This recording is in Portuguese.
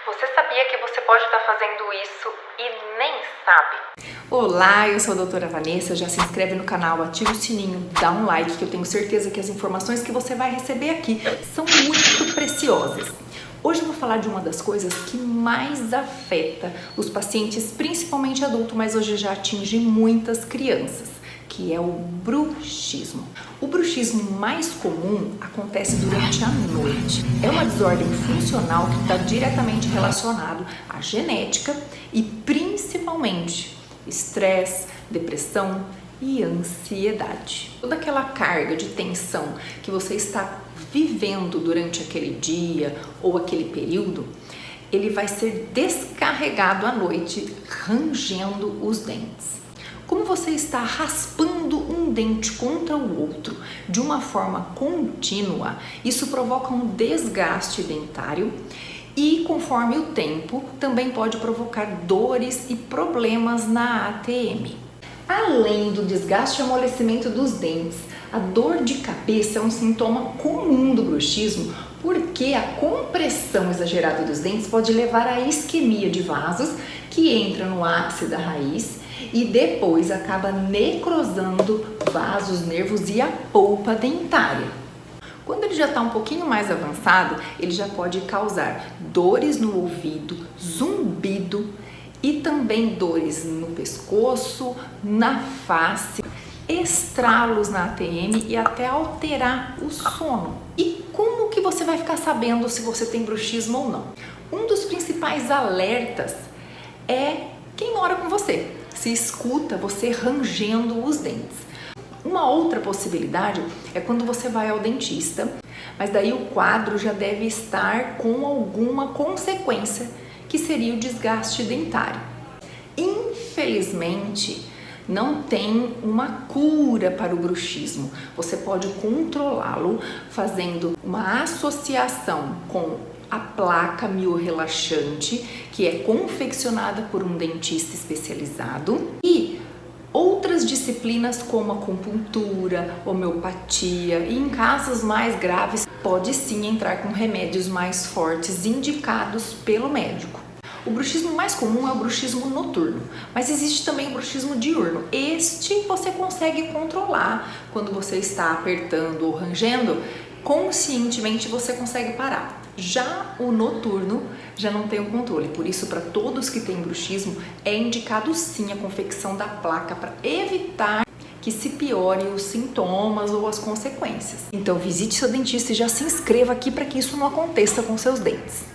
Você sabia que você pode estar fazendo isso e nem sabe? Olá, eu sou a doutora Vanessa, já se inscreve no canal, ativa o sininho, dá um like que eu tenho certeza que as informações que você vai receber aqui são muito preciosas. Hoje eu vou falar de uma das coisas que mais afeta os pacientes, principalmente adultos, mas hoje já atinge muitas crianças, que é o bruxismo. O bruxismo mais comum acontece durante a noite. É uma desordem funcional que está diretamente relacionado à genética e principalmente estresse, depressão e ansiedade. Toda aquela carga de tensão que você está vivendo durante aquele dia ou aquele período, ele vai ser descarregado à noite, rangendo os dentes. Como você está raspando um dente contra o outro de uma forma contínua, isso provoca um desgaste dentário e, conforme o tempo, também pode provocar dores e problemas na ATM. Além do desgaste e amolecimento dos dentes, a dor de cabeça é um sintoma comum do bruxismo, porque a compressão exagerada dos dentes pode levar à isquemia de vasos, que entra no ápice da raiz e depois acaba necrosando vasos, nervos e a polpa dentária. Quando ele já está um pouquinho mais avançado, ele já pode causar dores no ouvido, zumbido e também dores no pescoço, na face, estralos na ATM e até alterar o sono. E como que você vai ficar sabendo se você tem bruxismo ou não? Um dos principais alertas é quem mora com você. Se escuta você rangendo os dentes. Uma outra possibilidade é quando você vai ao dentista, mas daí o quadro já deve estar com alguma consequência, que seria o desgaste dentário. Infelizmente, não tem uma cura para o bruxismo. Você pode controlá-lo fazendo uma associação com a placa miorrelaxante, que é confeccionada por um dentista especializado, e outras disciplinas como acupuntura, homeopatia, e em casos mais graves pode sim entrar com remédios mais fortes indicados pelo médico. O bruxismo mais comum é o bruxismo noturno, mas existe também o bruxismo diurno. Este você consegue controlar quando você está apertando ou rangendo, conscientemente você consegue parar. Já o noturno já não tem o controle, por isso para todos que têm bruxismo é indicado sim a confecção da placa para evitar que se piorem os sintomas ou as consequências. Então visite seu dentista e já se inscreva aqui para que isso não aconteça com seus dentes.